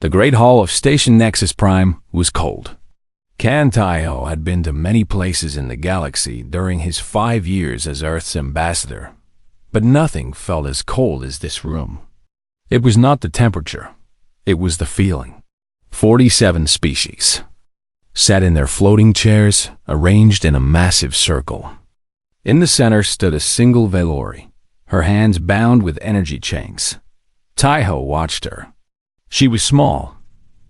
The great hall of Station Nexus Prime was cold. Kan Taiho had been to many places in the galaxy during his 5 years as Earth's ambassador, but nothing felt as cold as this room. It was not the temperature, it was the feeling. 47 species sat in their floating chairs, arranged in a massive circle. In the center stood a single Valori, her hands bound with energy chains. Taiho watched her. She was small,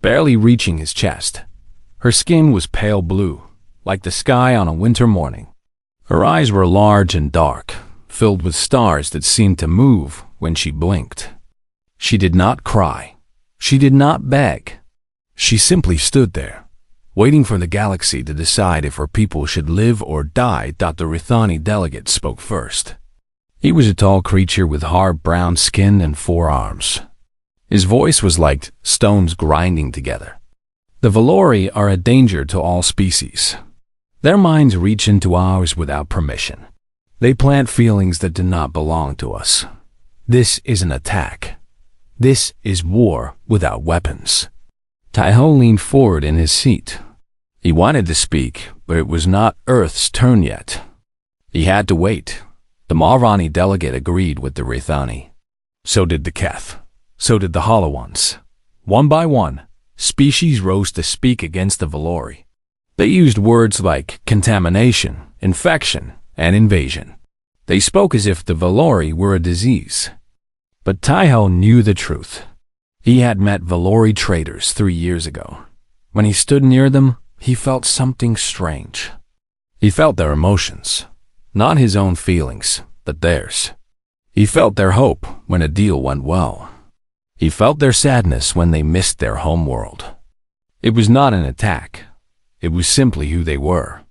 barely reaching his chest. Her skin was pale blue, like the sky on a winter morning. Her eyes were large and dark, filled with stars that seemed to move when she blinked. She did not cry. She did not beg. She simply stood there, waiting for the galaxy to decide if her people should live or die. The Rithani delegate spoke first. He was a tall creature with hard brown skin and 4 arms. His voice was like stones grinding together. The Valori are a danger to all species. Their minds reach into ours without permission. They plant feelings that do not belong to us. This is an attack. This is war without weapons. Taiho leaned forward in his seat. He wanted to speak, but it was not Earth's turn yet. He had to wait. The Marani delegate agreed with the Rithani. So did the Keth. So did the Hollow Ones. One by one, species rose to speak against the Valori. They used words like contamination, infection, and invasion. They spoke as if the Valori were a disease. But Taiho knew the truth. He had met Valori traders 3 years ago. When he stood near them, he felt something strange. He felt their emotions, not his own feelings, but theirs. He felt their hope when a deal went well. He felt their sadness when they missed their homeworld. It was not an attack. It was simply who they were.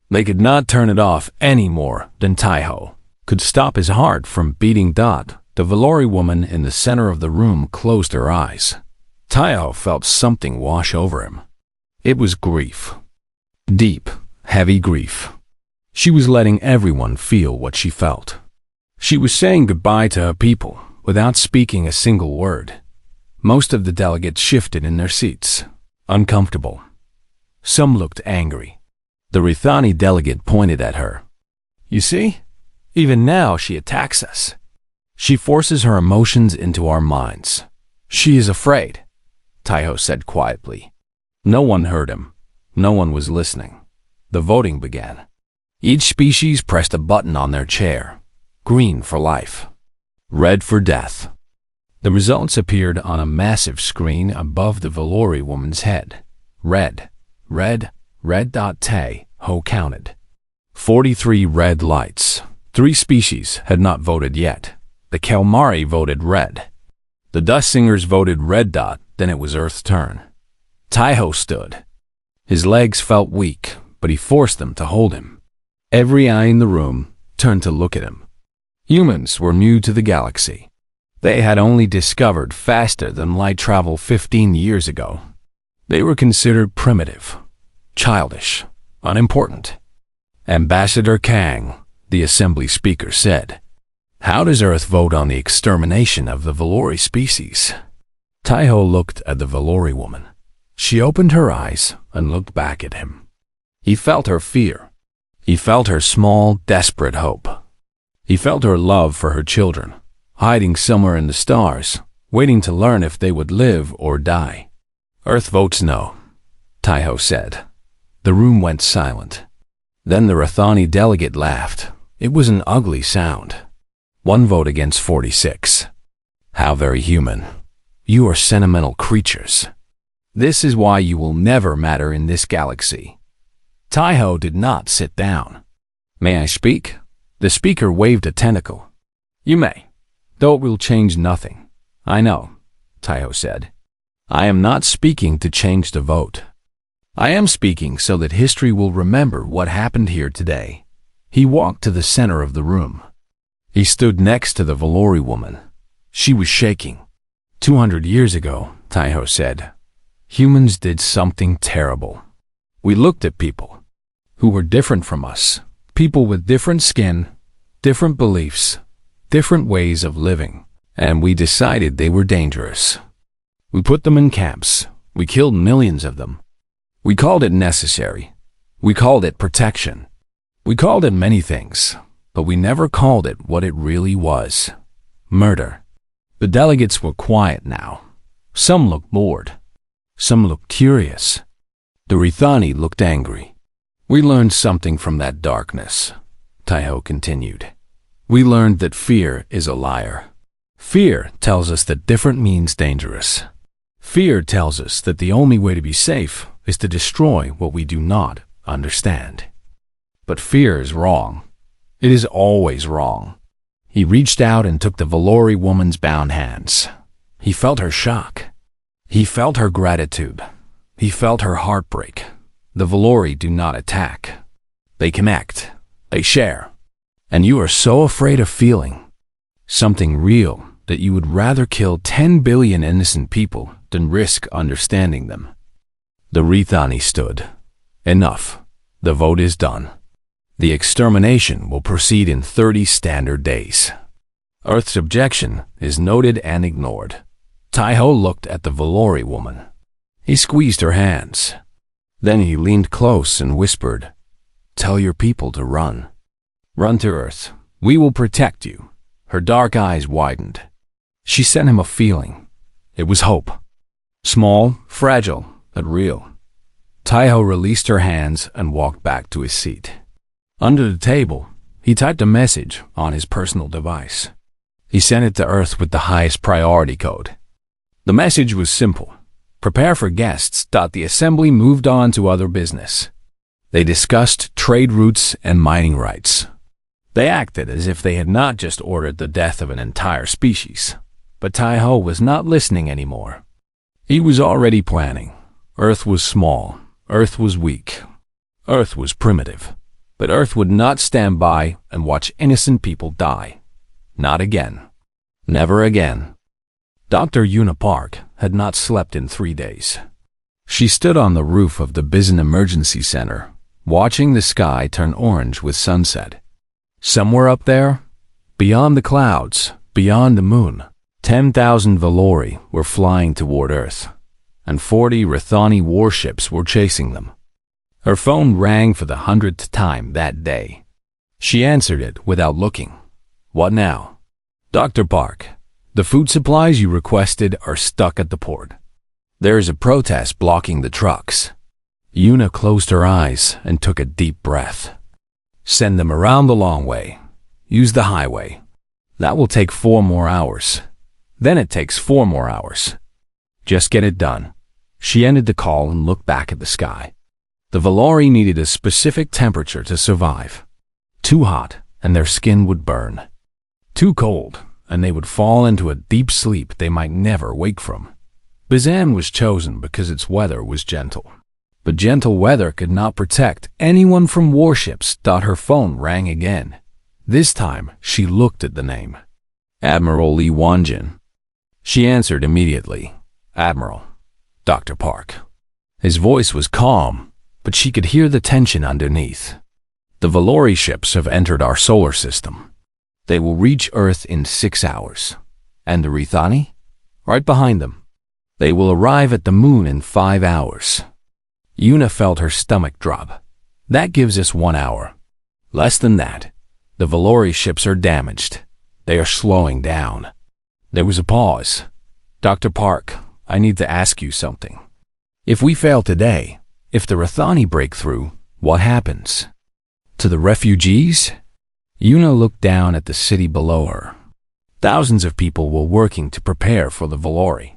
They could not turn it off any more than Taiho could stop his heart from beating. The Valori woman in the center of the room closed her eyes. Taiho felt something wash over him. It was grief. Deep, heavy grief. She was letting everyone feel what she felt. She was saying goodbye to her people without speaking a single word. Most of the delegates shifted in their seats, uncomfortable. Some looked angry. The Rithani delegate pointed at her. You see? Even now she attacks us. She forces her emotions into our minds. She is afraid, Taiho said quietly. No one heard him. No one was listening. The voting began. Each species pressed a button on their chair. Green for life. Red for death. The results appeared on a massive screen above the Valori woman's head. Red, red, red. Taiho counted. 43 red lights. 3 species had not voted yet. The Kalmari voted red. The Dust Singers voted red. Then it was Earth's turn. Taiho stood. His legs felt weak, but he forced them to hold him. Every eye in the room turned to look at him. Humans were new to the galaxy. They had only discovered faster than light travel 15 years ago. They were considered primitive, childish, unimportant. Ambassador Kang, the assembly speaker, said, "How does Earth vote on the extermination of the Valori species?" Taiho looked at the Valori woman. She opened her eyes and looked back at him. He felt her fear. He felt her small, desperate hope. He felt her love for her children, hiding somewhere in the stars, waiting to learn if they would live or die. Earth votes no, Taiho said. The room went silent. Then the Rithani delegate laughed. It was an ugly sound. 1 vote against 46. How very human. You are sentimental creatures. This is why you will never matter in this galaxy. Taiho did not sit down. May I speak? The speaker waved a tentacle. You may, though it will change nothing. I know, Taiho said. I am not speaking to change the vote. I am speaking so that history will remember what happened here today. He walked to the center of the room. He stood next to the Valori woman. She was shaking. 200 years ago, Taiho said, humans did something terrible. We looked at people who were different from us, people with different skin, different beliefs, different ways of living, and we decided they were dangerous. We put them in camps. We killed millions of them. We called it necessary. We called it protection. We called it many things, but we never called it what it really was: murder. The delegates were quiet now. Some looked bored. Some looked curious. The Rithani looked angry. We learned something from that darkness, Taiho continued. We learned that fear is a liar. Fear tells us that different means dangerous. Fear tells us that the only way to be safe is to destroy what we do not understand. But fear is wrong. It is always wrong. He reached out and took the Valori woman's bound hands. He felt her shock. He felt her gratitude. He felt her heartbreak. The Valori do not attack. They connect. They share. And you are so afraid of feeling something real that you would rather kill 10 billion innocent people than risk understanding them. The Rithani stood. Enough. The vote is done. The extermination will proceed in 30 standard days. Earth's objection is noted and ignored. Taiho looked at the Valori woman. He squeezed her hands. Then he leaned close and whispered, "Tell your people to run. Run to Earth. We will protect you." Her dark eyes widened. She sent him a feeling. It was hope. Small, fragile, but real. Taiho released her hands and walked back to his seat. Under the table, he typed a message on his personal device. He sent it to Earth with the highest priority code. The message was simple. Prepare for guests. The assembly moved on to other business. They discussed trade routes and mining rights. They acted as if they had not just ordered the death of an entire species. But Taiho was not listening anymore. He was already planning. Earth was small. Earth was weak. Earth was primitive. But Earth would not stand by and watch innocent people die. Not again. Never again. Dr. Yuna Park had not slept in 3 days. She stood on the roof of the Bizen Emergency Center, watching the sky turn orange with sunset. Somewhere up there, beyond the clouds, beyond the moon, 10,000 Valori were flying toward Earth, and 40 Rithani warships were chasing them. Her phone rang for the 100th time that day. She answered it without looking. "What now?" "Dr. Park, the food supplies you requested are stuck at the port. There is a protest blocking the trucks." Yuna closed her eyes and took a deep breath. "Send them around the long way. Use the highway. That will take 4 more hours. Then it takes 4 more hours. Just get it done." She ended the call and looked back at the sky. The Valori needed a specific temperature to survive. Too hot, and their skin would burn. Too cold, and they would fall into a deep sleep they might never wake from. Bizan was chosen because its weather was gentle. But gentle weather could not protect anyone from warships. Her phone rang again. This time, she looked at the name. Admiral Li Wanjin. She answered immediately. "Admiral, Dr. Park." His voice was calm, but she could hear the tension underneath. "The Valori ships have entered our solar system. They will reach Earth in 6 hours. And the Rithani? Right behind them. They will arrive at the moon in 5 hours. Yuna felt her stomach drop. That gives us 1 hour. Less than that. The Valori ships are damaged. They are slowing down. There was a pause. "Dr. Park, I need to ask you something. If we fail today, if the Rithani break through, what happens? To the refugees?" Yuna looked down at the city below her. Thousands of people were working to prepare for the Valori.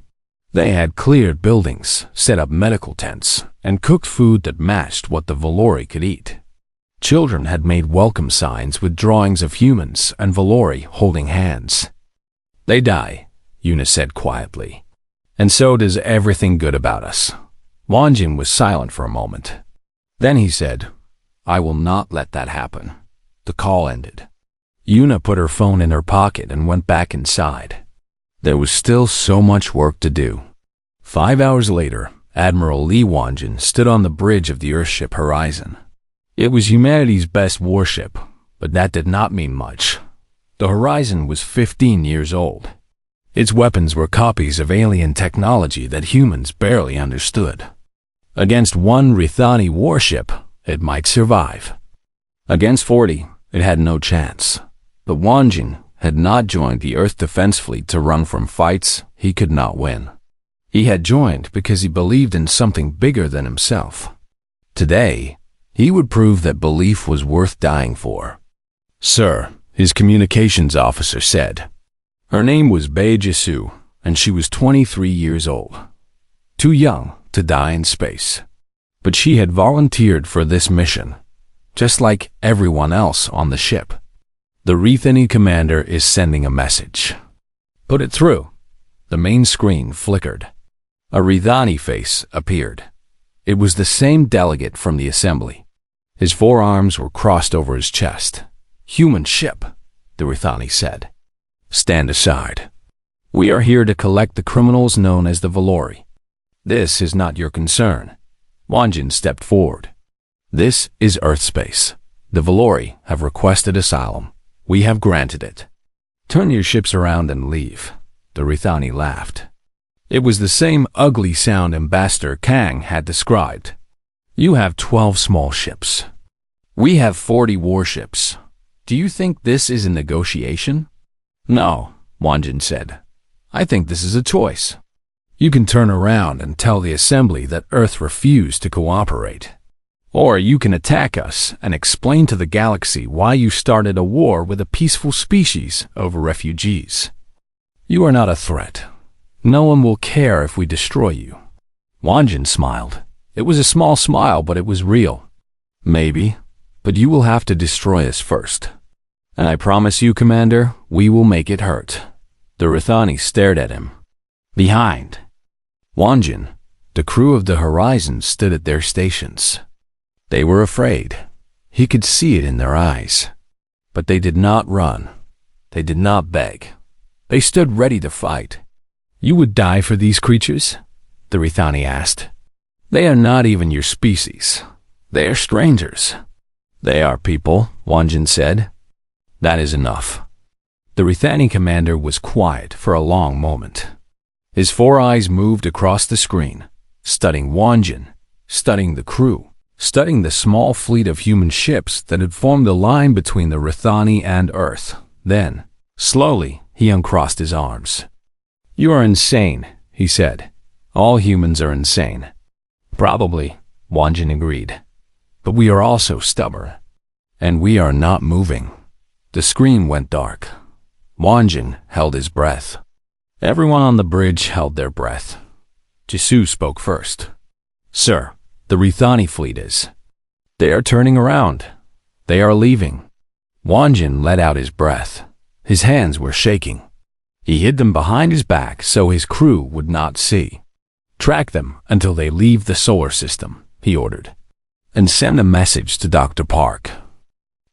They had cleared buildings, set up medical tents, and cooked food that matched what the Valori could eat. Children had made welcome signs with drawings of humans and Valori holding hands. "They die," Yuna said quietly. "And so does everything good about us." Wanjin was silent for a moment. Then he said, "I will not let that happen." The call ended. Yuna put her phone in her pocket and went back inside. There was still so much work to do. 5 hours later, Admiral Li Wanjin stood on the bridge of the Earthship Horizon. It was humanity's best warship, but that did not mean much. The Horizon was 15 years old. Its weapons were copies of alien technology that humans barely understood. Against one Rithani warship, it might survive. Against 40, it had no chance. But Wanjin had not joined the Earth Defense Fleet to run from fights he could not win. He had joined because he believed in something bigger than himself. Today, he would prove that belief was worth dying for. "Sir," his communications officer said. Her name was Bei Jisu, and she was 23 years old. Too young to die in space. But she had volunteered for this mission, just like everyone else on the ship. "The Rithani commander is sending a message." "Put it through." The main screen flickered. A Rithani face appeared. It was the same delegate from the assembly. His forearms were crossed over his chest. "Human ship," the Rithani said. "Stand aside. We are here to collect the criminals known as the Valori. This is not your concern." Wanjin stepped forward. "This is Earth space. The Valori have requested asylum. We have granted it. Turn your ships around and leave." The Rithani laughed. It was the same ugly sound Ambassador Kang had described. "You have 12 small ships. We have 40 warships. Do you think this is a negotiation?" "No," Wanjin said. "I think this is a choice. You can turn around and tell the assembly that Earth refused to cooperate. Or you can attack us and explain to the galaxy why you started a war with a peaceful species over refugees. You are not a threat. No one will care if we destroy you." Wanjin smiled. It was a small smile, but it was real. "Maybe, but you will have to destroy us first. And I promise you, Commander, we will make it hurt." The Rithani stared at him. Behind Wanjin, the crew of the Horizon stood at their stations. They were afraid. He could see it in their eyes. But they did not run. They did not beg. They stood ready to fight. "You would die for these creatures?" the Rithani asked. "They are not even your species. They are strangers." "They are people," Wanjin said. "That is enough." The Rithani commander was quiet for a long moment. His 4 eyes moved across the screen, studying Wanjin, studying the crew, studying the small fleet of human ships that had formed the line between the Rithani and Earth. Then, slowly, he uncrossed his arms. "You are insane," he said. "All humans are insane." "Probably," Wanjin agreed. "But we are also stubborn. And we are not moving." The screen went dark. Wanjin held his breath. Everyone on the bridge held their breath. Jisu spoke first. "Sir, the Rithani fleet is. They are turning around. They are leaving." Wanjin let out his breath. His hands were shaking. He hid them behind his back so his crew would not see. "Track them until they leave the solar system," he ordered. "And send a message to Dr. Park.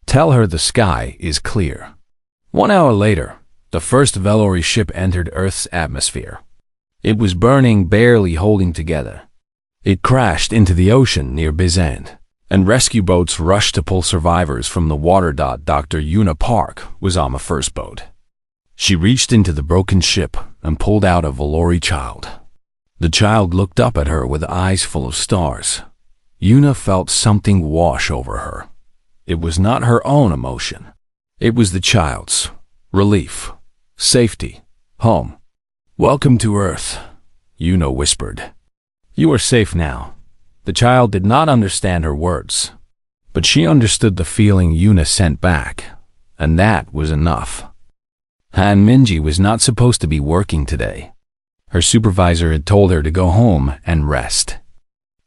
Tell her the sky is clear." 1 hour later, the first Valori ship entered Earth's atmosphere. It was burning, barely holding together. It crashed into the ocean near Bizand, and rescue boats rushed to pull survivors from the water. Dr. Yuna Park was on the first boat. She reached into the broken ship and pulled out a Valori child. The child looked up at her with eyes full of stars. Yuna felt something wash over her. It was not her own emotion. It was the child's. Relief. Safety. Home. "Welcome to Earth," Yuna whispered. "You are safe now." The child did not understand her words, but she understood the feeling Yuna sent back, and that was enough. Han Minji was not supposed to be working today. Her supervisor had told her to go home and rest.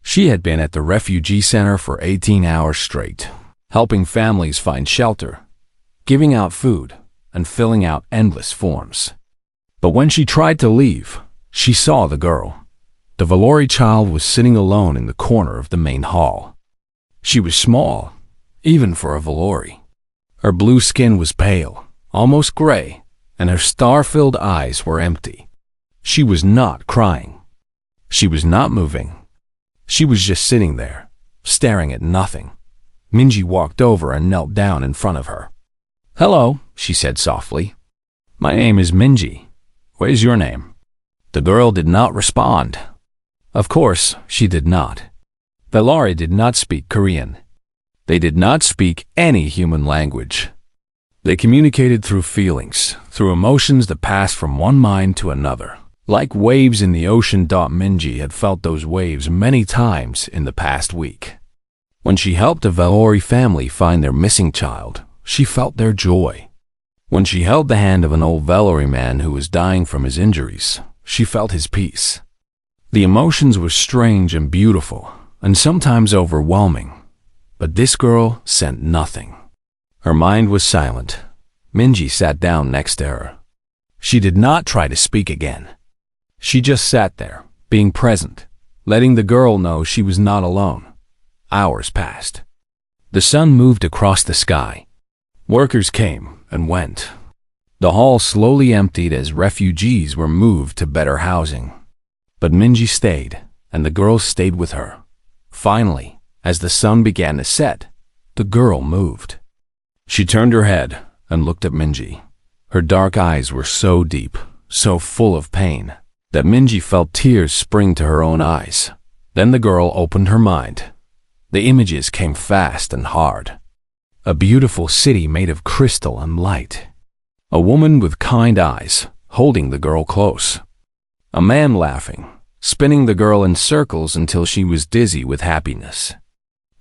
She had been at the refugee center for 18 hours straight, helping families find shelter, giving out food, and filling out endless forms. But when she tried to leave, she saw the girl. The Valori child was sitting alone in the corner of the main hall. She was small, even for a Valori. Her blue skin was pale, almost gray, and her star-filled eyes were empty. She was not crying. She was not moving. She was just sitting there, staring at nothing. Minji walked over and knelt down in front of her. "Hello," she said softly. "My name is Minji. "What is your name?" The girl did not respond. Of course, she did not. Valori did not speak Korean. They did not speak any human language. They communicated through feelings, through emotions that passed from one mind to another. Like waves in the ocean. Minji had felt those waves many times in the past week. When she helped a Valori family find their missing child, she felt their joy. When she held the hand of an old Valori man who was dying from his injuries, she felt his peace. The emotions were strange and beautiful, and sometimes overwhelming. But this girl sent nothing. Her mind was silent. Minji sat down next to her. She did not try to speak again. She just sat there, being present, letting the girl know she was not alone. Hours passed. The sun moved across the sky. Workers came and went. The hall slowly emptied as refugees were moved to better housing. But Minji stayed, and the girl stayed with her. Finally, as the sun began to set, the girl moved. She turned her head and looked at Minji. Her dark eyes were so deep, so full of pain, that Minji felt tears spring to her own eyes. Then the girl opened her mind. The images came fast and hard. A beautiful city made of crystal and light. A woman with kind eyes, holding the girl close. A man laughing, spinning the girl in circles until she was dizzy with happiness.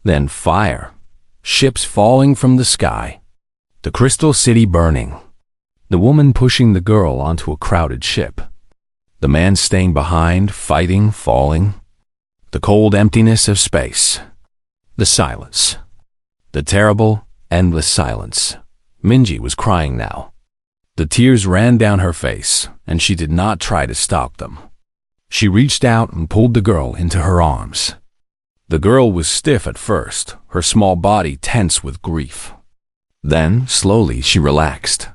Then fire, ships falling from the sky. The crystal city burning. The woman pushing the girl onto a crowded ship. The man staying behind, fighting, falling. The cold emptiness of space. The silence. The terrible, endless silence. Minji was crying now. The tears ran down her face, and she did not try to stop them. She reached out and pulled the girl into her arms. The girl was stiff at first, her small body tense with grief. Then, slowly, she relaxed.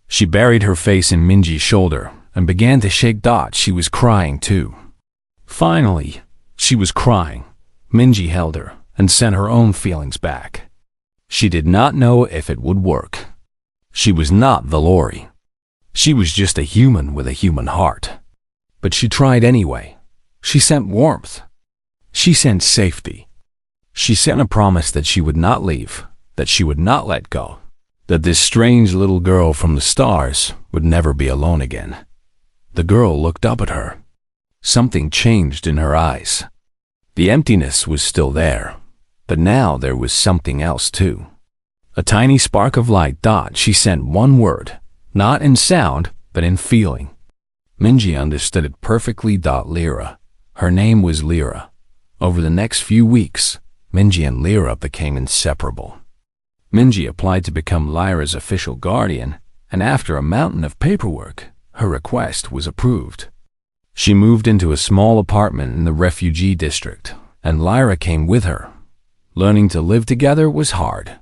She buried her face in Minji's shoulder and began to shake. She was crying too. Finally, she was crying. Minji held her and sent her own feelings back. She did not know if it would work. She was not Valori. She was just a human with a human heart. But she tried anyway. She sent warmth. She sent safety. She sent a promise that she would not leave, that she would not let go, that this strange little girl from the stars would never be alone again. The girl looked up at her. Something changed in her eyes. The emptiness was still there, but now there was something else too. A tiny spark of light. She sent one word, not in sound, but in feeling. Minji understood it perfectly. Lyra. Her name was Lyra. Over the next few weeks, Minji and Lyra became inseparable. Minji applied to become Lyra's official guardian, and after a mountain of paperwork, her request was approved. She moved into a small apartment in the refugee district, and Lyra came with her. Learning to live together was hard.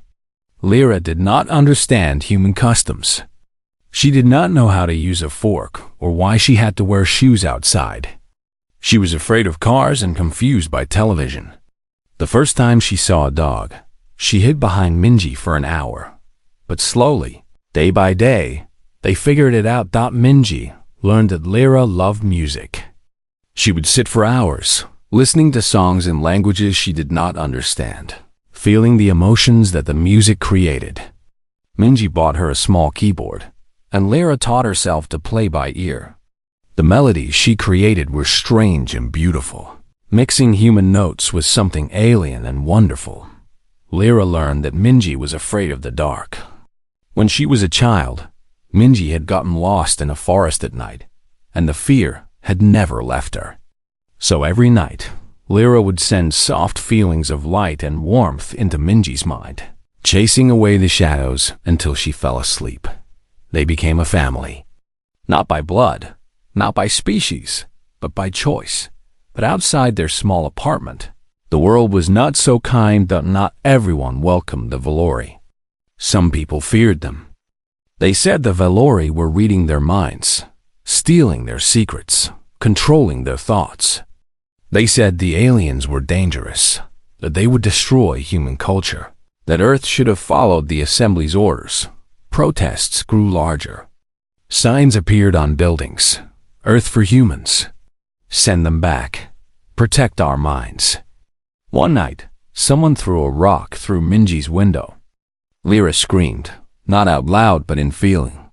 Lyra did not understand human customs. She did not know how to use a fork or why she had to wear shoes outside. She was afraid of cars and confused by television. The first time she saw a dog, she hid behind Minji for an hour. But slowly, day by day, they figured it out. Minji learned that Lyra loved music. She would sit for hours, listening to songs in languages she did not understand, feeling the emotions that the music created. Minji bought her a small keyboard, and Lyra taught herself to play by ear. The melodies she created were strange and beautiful. Mixing human notes was something alien and wonderful. Lyra learned that Minji was afraid of the dark. When she was a child, Minji had gotten lost in a forest at night, and the fear had never left her. So every night, Lyra would send soft feelings of light and warmth into Minji's mind, chasing away the shadows until she fell asleep. They became a family. Not by blood, not by species, but by choice. But outside their small apartment, the world was not so kind that not everyone welcomed the Valori. Some people feared them. They said the Valori were reading their minds, stealing their secrets, controlling their thoughts. They said the aliens were dangerous, that they would destroy human culture, that Earth should have followed the Assembly's orders. Protests grew larger. Signs appeared on buildings. Earth for humans. Send them back. Protect our minds. One night, someone threw a rock through Minji's window. Lyra screamed, not out loud but in feeling.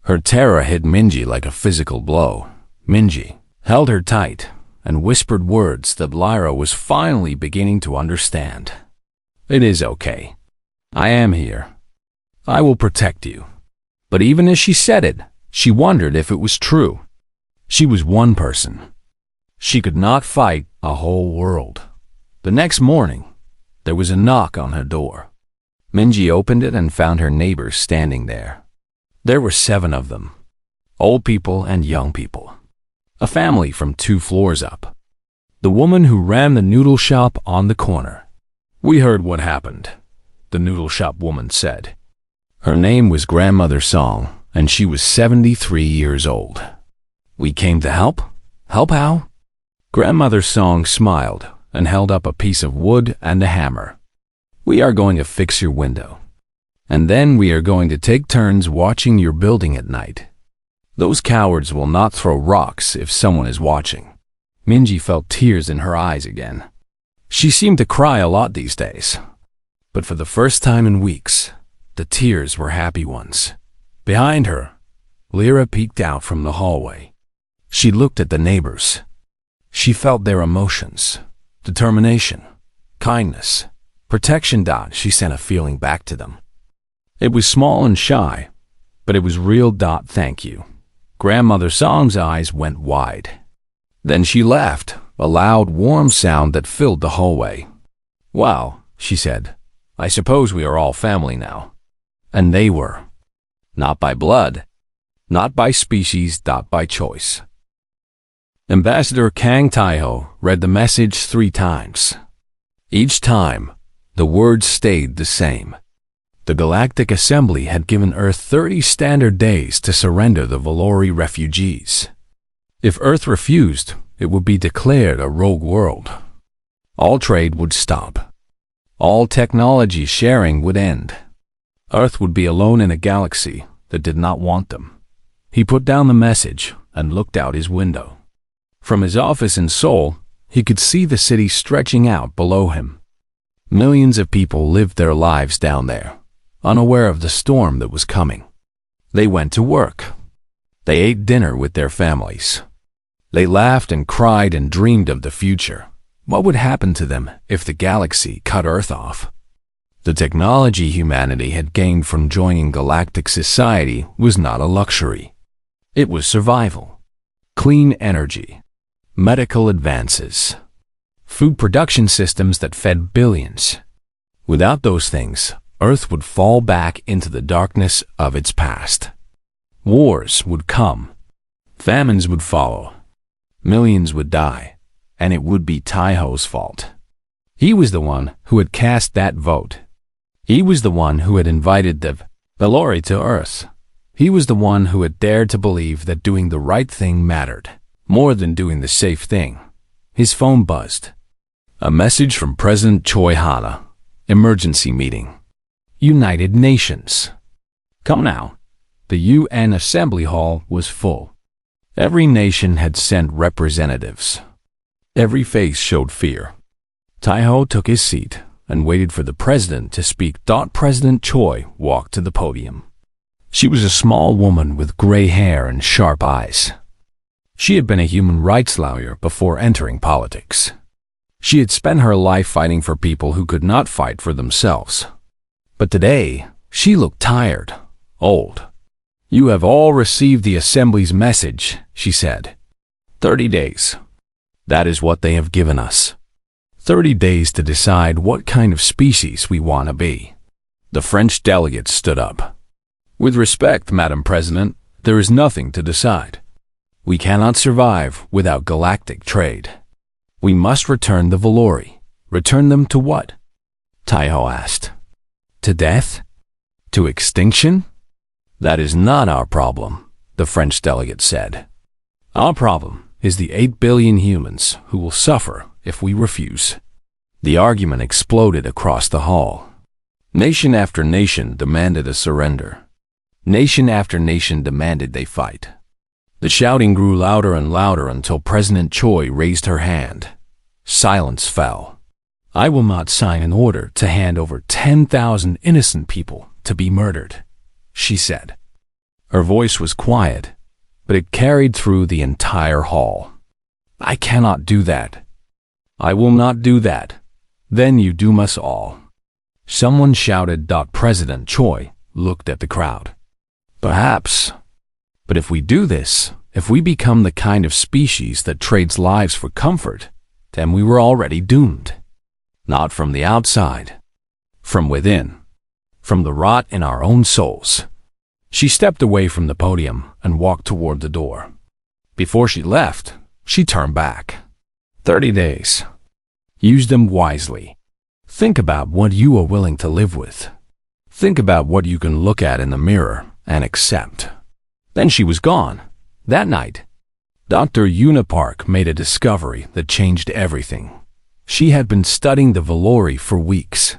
Her terror hit Minji like a physical blow. Minji held her tight and whispered words that Lyra was finally beginning to understand. It is okay. I am here. I will protect you. But even as she said it, she wondered if it was true. She was one person. She could not fight a whole world. The next morning, there was a knock on her door. Minji opened it and found her neighbors standing there. There were 7 of them, old people and young people. A family from 2 floors up. The woman who ran the noodle shop on the corner. We heard what happened, the noodle shop woman said. Her name was Grandmother Song, and she was 73 years old. We came to help? Help how? Grandmother Song smiled and held up a piece of wood and a hammer. We are going to fix your window. And then we are going to take turns watching your building at night. Those cowards will not throw rocks if someone is watching. Minji felt tears in her eyes again. She seemed to cry a lot these days. But for the first time in weeks, the tears were happy ones. Behind her, Lyra peeked out from the hallway. She looked at the neighbors. She felt their emotions, determination, kindness, protection. She sent a feeling back to them. It was small and shy, but it was real. Thank you. Grandmother Song's eyes went wide. Then she laughed, a loud, warm sound that filled the hallway. Wow, she said. I suppose we are all family now. And they were. Not by blood, not by species, by choice. Ambassador Kang Taiho read the message 3 times. Each time, the words stayed the same. The Galactic Assembly had given Earth 30 standard days to surrender the Valori refugees. If Earth refused, it would be declared a rogue world. All trade would stop. All technology sharing would end. Earth would be alone in a galaxy that did not want them. He put down the message and looked out his window. From his office in Seoul, he could see the city stretching out below him. Millions of people lived their lives down there, unaware of the storm that was coming. They went to work. They ate dinner with their families. They laughed and cried and dreamed of the future. What would happen to them if the galaxy cut Earth off? The technology humanity had gained from joining galactic society was not a luxury. It was survival. Clean energy. Medical advances. Food production systems that fed billions. Without those things, Earth would fall back into the darkness of its past. Wars would come. Famines would follow. Millions would die, and it would be Taiho's fault. He was the one who had cast that vote. He was the one who had invited the Valori to Earth. He was the one who had dared to believe that doing the right thing mattered, more than doing the safe thing. His phone buzzed. A message from President Choi Hana. Emergency meeting. United Nations. Come now. The UN Assembly Hall was full. Every nation had sent representatives. Every face showed fear. Taiho took his seat and waited for the president to speak. President Choi walked to the podium. She was a small woman with gray hair and sharp eyes. She had been a human rights lawyer before entering politics. She had spent her life fighting for people who could not fight for themselves. But today, she looked tired, old. You have all received the Assembly's message, she said. 30 days. That is what they have given us. 30 days to decide what kind of species we want to be. The French delegate stood up. With respect, Madam President, there is nothing to decide. We cannot survive without galactic trade. We must return the Valori. Return them to what? Taiho asked. To death? To extinction? That is not our problem, the French delegate said. Our problem is the 8 billion humans who will suffer if we refuse. The argument exploded across the hall. Nation after nation demanded a surrender. Nation after nation demanded they fight. The shouting grew louder and louder until President Choi raised her hand. Silence fell. "I will not sign an order to hand over 10,000 innocent people to be murdered," she said. Her voice was quiet, but it carried through the entire hall. "I cannot do that. I will not do that. Then you doom us all." Someone shouted. President Choi looked at the crowd. "Perhaps. But if we do this, if we become the kind of species that trades lives for comfort, then we were already doomed. Not from the outside. From within. From the rot in our own souls." She stepped away from the podium and walked toward the door. Before she left, she turned back. 30 days. Use them wisely. Think about what you are willing to live with. Think about what you can look at in the mirror and accept. Then she was gone. That night, Dr. Una Park made a discovery that changed everything. She had been studying the Valori for weeks,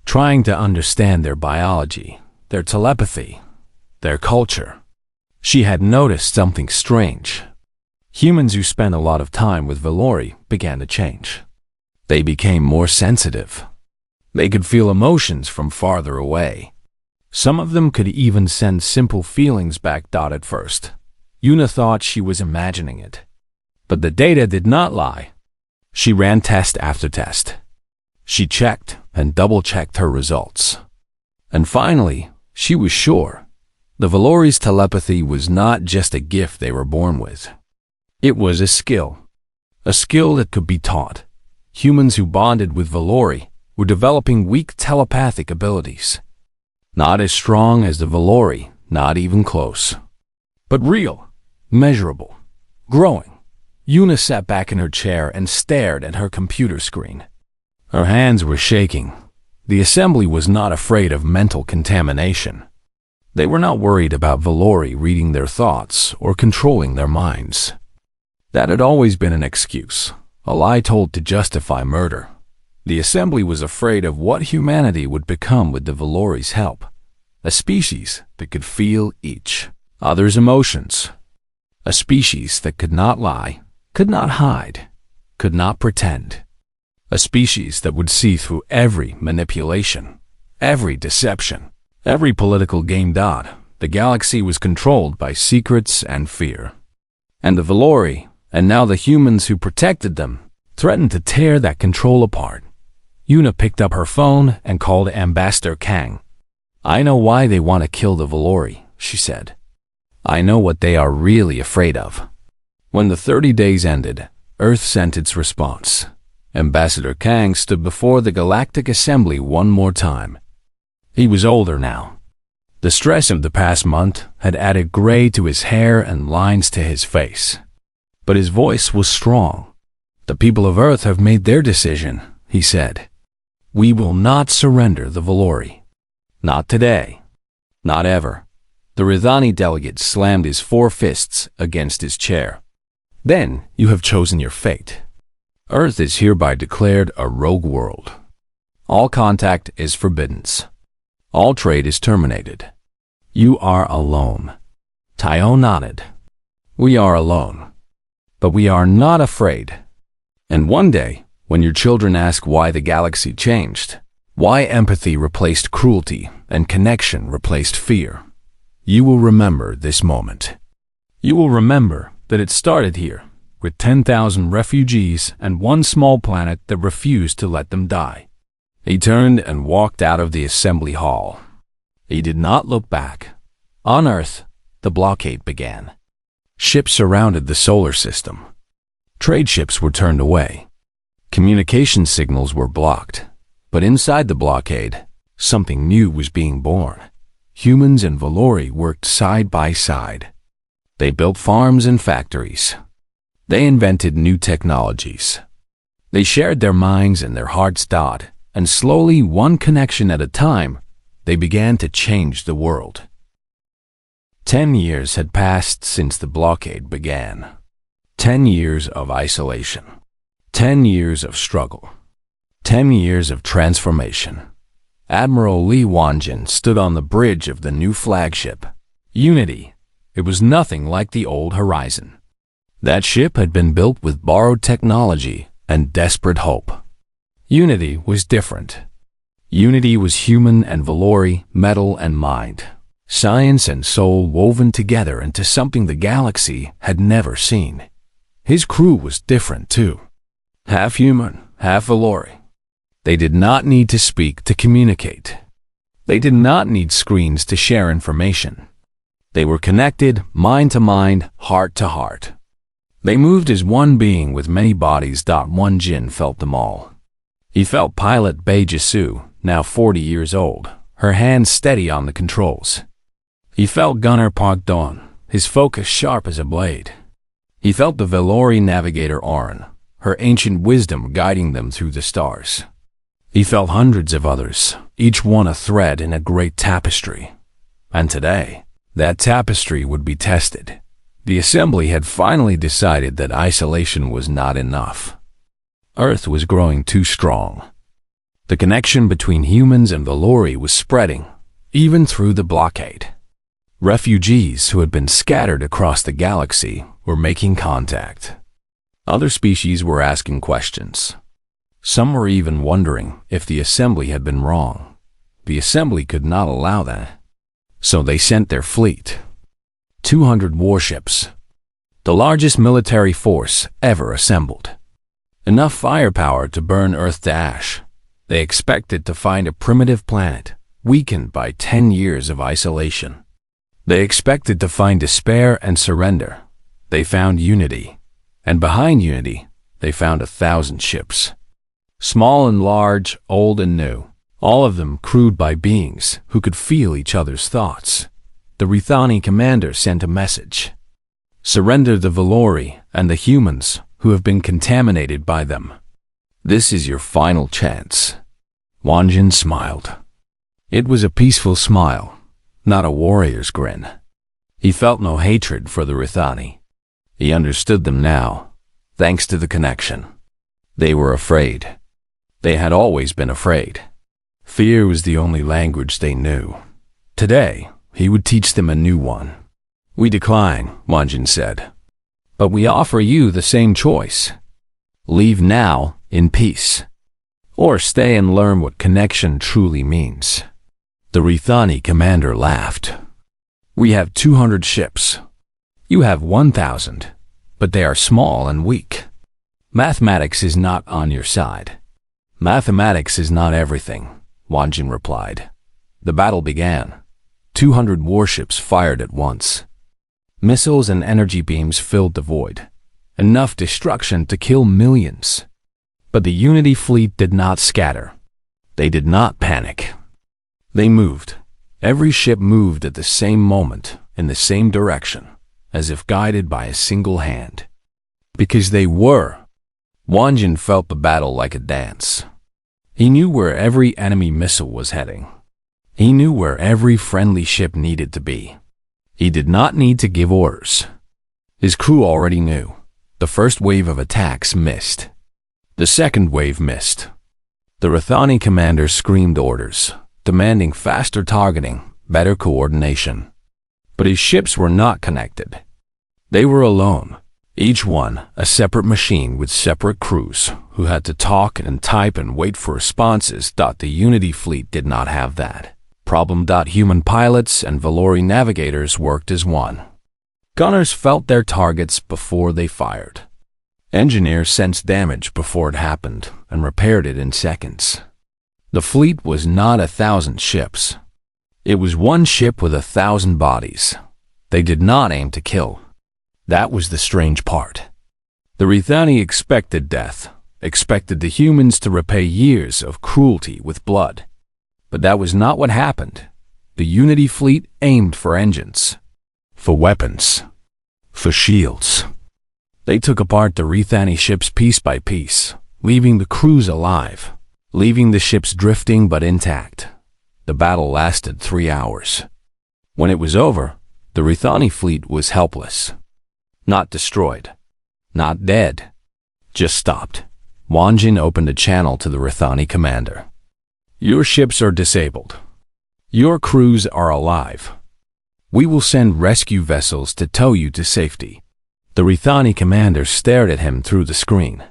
trying to understand their biology, their telepathy, their culture. She had noticed something strange. Humans who spent a lot of time with Valori began to change. They became more sensitive. They could feel emotions from farther away. Some of them could even send simple feelings back. At first, Una thought she was imagining it. But the data did not lie. She ran test after test. She checked and double-checked her results. And finally, she was sure. The Valori's telepathy was not just a gift they were born with. It was a skill that could be taught. Humans who bonded with Valori were developing weak telepathic abilities. Not as strong as the Valori, not even close. But real, measurable, growing. Una sat back in her chair and stared at her computer screen. Her hands were shaking. The assembly was not afraid of mental contamination. They were not worried about Valori reading their thoughts or controlling their minds. That had always been an excuse, a lie told to justify murder. The assembly was afraid of what humanity would become with the Valori's help. A species that could feel each other's emotions. A species that could not lie, could not hide, could not pretend. A species that would see through every manipulation, every deception, every political game. The galaxy was controlled by secrets and fear. And the Valori, and now the humans who protected them, threatened to tear that control apart. Una picked up her phone and called Ambassador Kang. "I know why they want to kill the Valori," she said. "I know what they are really afraid of." When the 30 days ended, Earth sent its response. Ambassador Kang stood before the Galactic Assembly one more time. He was older now. The stress of the past month had added gray to his hair and lines to his face. But his voice was strong. "The people of Earth have made their decision," he said. "We will not surrender the Valori. Not today. Not ever." The Ridhani delegate slammed his 4 fists against his chair. "Then you have chosen your fate. Earth is hereby declared a rogue world. All contact is forbidden. All trade is terminated. You are alone." Tayo nodded. "We are alone. But we are not afraid. And one day, when your children ask why the galaxy changed, why empathy replaced cruelty and connection replaced fear, you will remember this moment. You will remember that it started here, with 10,000 refugees and one small planet that refused to let them die." He turned and walked out of the assembly hall. He did not look back. On Earth, the blockade began. Ships surrounded the solar system. Trade ships were turned away. Communication signals were blocked. But inside the blockade, something new was being born. Humans and Valori worked side by side. They built farms and factories. They invented new technologies. They shared their minds and their hearts. And slowly, one connection at a time, they began to change the world. 10 years had passed since the blockade began. 10 years of isolation. 10 years of struggle. 10 years of transformation. Admiral Li Wanjin stood on the bridge of the new flagship, Unity. It was nothing like the old Horizon. That ship had been built with borrowed technology and desperate hope. Unity was different. Unity was human and Valori, metal and mind, science and soul woven together into something the galaxy had never seen. His crew was different too. Half human, half Valori. They did not need to speak to communicate. They did not need screens to share information. They were connected, mind to mind, heart to heart. They moved as one being with many bodies. One Jin felt them all. He felt pilot Bei Jisu, now 40 years old, her hands steady on the controls. He felt gunner Park Dawn, his focus sharp as a blade. He felt the Valori navigator Auron, her ancient wisdom guiding them through the stars. He felt hundreds of others, each one a thread in a great tapestry. And today, that tapestry would be tested. The assembly had finally decided that isolation was not enough. Earth was growing too strong. The connection between humans and Valori was spreading, even through the blockade. Refugees who had been scattered across the galaxy were making contact. Other species were asking questions. Some were even wondering if the assembly had been wrong. The assembly could not allow that. So they sent their fleet. 200 warships. The largest military force ever assembled. Enough firepower to burn Earth to ash. They expected to find a primitive planet, weakened by 10 years of isolation. They expected to find despair and surrender. They found Unity. And behind Unity, they found 1,000 ships. Small and large, old and new, all of them crewed by beings who could feel each other's thoughts. The Rithani commander sent a message. Surrender the Valori and the humans who have been contaminated by them. This is your final chance. Wanjin smiled. It was a peaceful smile, not a warrior's grin. He felt no hatred for the Rithani. He understood them now, thanks to the connection. They were afraid. They had always been afraid. Fear was the only language they knew. Today, he would teach them a new one. We decline, Wanjin said. But we offer you the same choice. Leave now in peace. Or stay and learn what connection truly means. The Rithani commander laughed. We have 200 ships. You have 1,000, but they are small and weak. Mathematics is not on your side. Mathematics is not everything, Wanjin replied. The battle began. 200 warships fired at once. Missiles and energy beams filled the void. Enough destruction to kill millions. But the Unity fleet did not scatter. They did not panic. They moved. Every ship moved at the same moment, in the same direction, as if guided by a single hand. Because they were. Wanjin felt the battle like a dance. He knew where every enemy missile was heading. He knew where every friendly ship needed to be. He did not need to give orders. His crew already knew. The first wave of attacks missed. The second wave missed. The Rithani commander screamed orders, demanding faster targeting, better coordination. But his ships were not connected. They were alone, each one a separate machine with separate crews who had to talk and type and wait for responses. The Unity fleet did not have that. Human pilots and Valori navigators worked as one. Gunners felt their targets before they fired. Engineers sensed damage before it happened and repaired it in seconds. The fleet was not 1,000 ships. It was one ship with 1,000 bodies. They did not aim to kill. That was the strange part. The Rithani expected death, expected the humans to repay years of cruelty with blood. But that was not what happened. The Unity fleet aimed for engines, for weapons, for shields. They took apart the Rithani ships piece by piece, leaving the crews alive, leaving the ships drifting but intact. The battle lasted 3 hours. When it was over, the Rithani fleet was helpless. Not destroyed, not dead, just stopped. Wanjin opened a channel to the Rithani commander. Your ships are disabled. Your crews are alive. We will send rescue vessels to tow you to safety." The Rithani commander stared at him through the screen.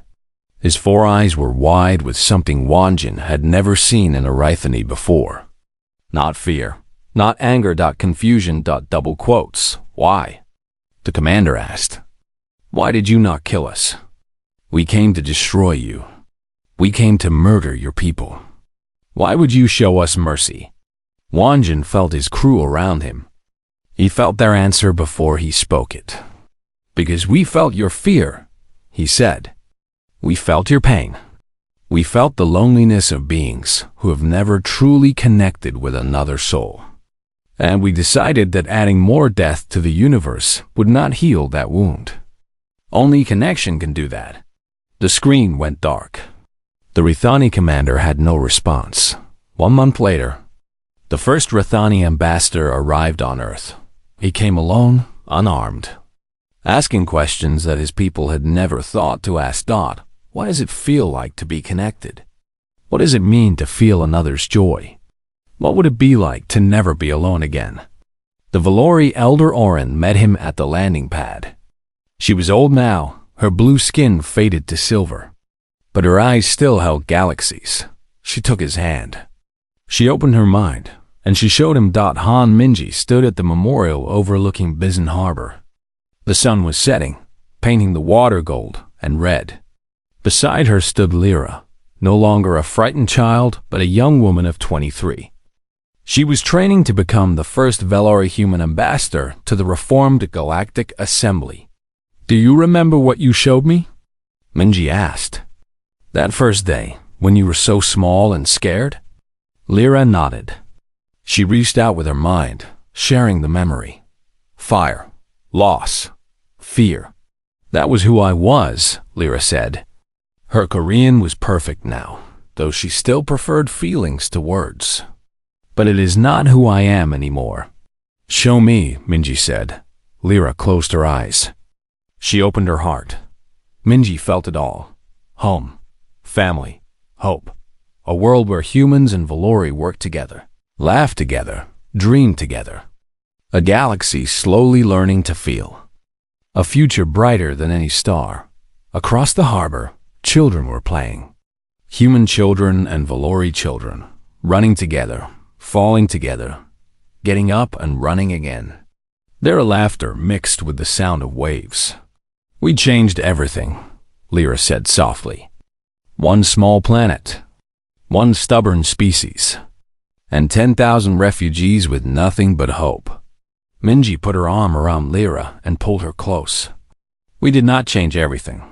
His four eyes were wide with something Wanjin had never seen in a Rithani before. Not fear, not anger. Confusion. Double quotes. "Why?" the commander asked. "Why did you not kill us? We came to destroy you. We came to murder your people. Why would you show us mercy?" Wanjin felt his crew around him. He felt their answer before he spoke it. "Because we felt your fear," he said. "We felt your pain. We felt the loneliness of beings who have never truly connected with another soul. And we decided that adding more death to the universe would not heal that wound. Only connection can do that." The screen went dark. The Rithani commander had no response. 1 month later, the first Rithani ambassador arrived on Earth. He came alone, unarmed, asking questions that his people had never thought to ask. What does it feel like to be connected? What does it mean to feel another's joy? What would it be like to never be alone again? The Valori elder Orin met him at the landing pad. She was old now, her blue skin faded to silver, but her eyes still held galaxies. She took his hand. She opened her mind, and she showed him. Han Minji stood at the memorial overlooking Bizen Harbor. The sun was setting, painting the water gold and red. Beside her stood Lyra, no longer a frightened child, but a young woman of 23. She was training to become the first Valori human ambassador to the reformed Galactic Assembly. "Do you remember what you showed me?" Minji asked. "That first day, when you were so small and scared?" Lyra nodded. She reached out with her mind, sharing the memory. "Fire, loss, fear. That was who I was," Lyra said. Her Korean was perfect now, though she still preferred feelings to words. "But it is not who I am anymore." "Show me," Minji said. Lyra closed her eyes. She opened her heart. Minji felt it all. Home, family, hope. A world where humans and Valori work together, laugh together, dream together. A galaxy slowly learning to feel. A future brighter than any star. Across the harbor, children were playing. Human children and Valori children, running together, falling together, getting up and running again. Their laughter mixed with the sound of waves. "We changed everything," Lyra said softly. "One small planet, one stubborn species, and 10,000 refugees with nothing but hope." Minji put her arm around Lyra and pulled her close. "We did not change everything.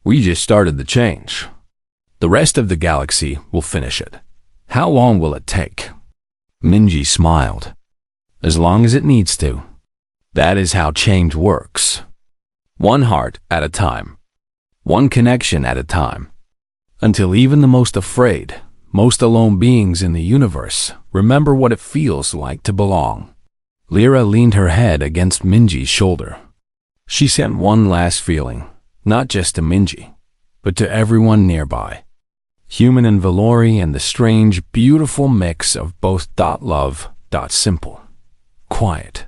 We just started the change. The rest of the galaxy will finish it. How long will it take?" Minji smiled. "As long as it needs to. That is how change works. One heart at a time. One connection at a time. Until even the most afraid, most alone beings in the universe remember what it feels like to belong." Lyra leaned her head against Minji's shoulder. She sent one last feeling, not just to Minji, but to everyone nearby. Human and Valori, and the strange, beautiful mix of both. Love. Simple. Quiet.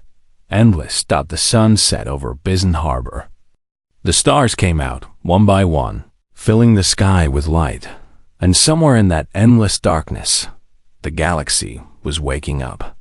Endless. The sun set over Bizen Harbor. The stars came out, one by one, filling the sky with light. And somewhere in that endless darkness, the galaxy was waking up.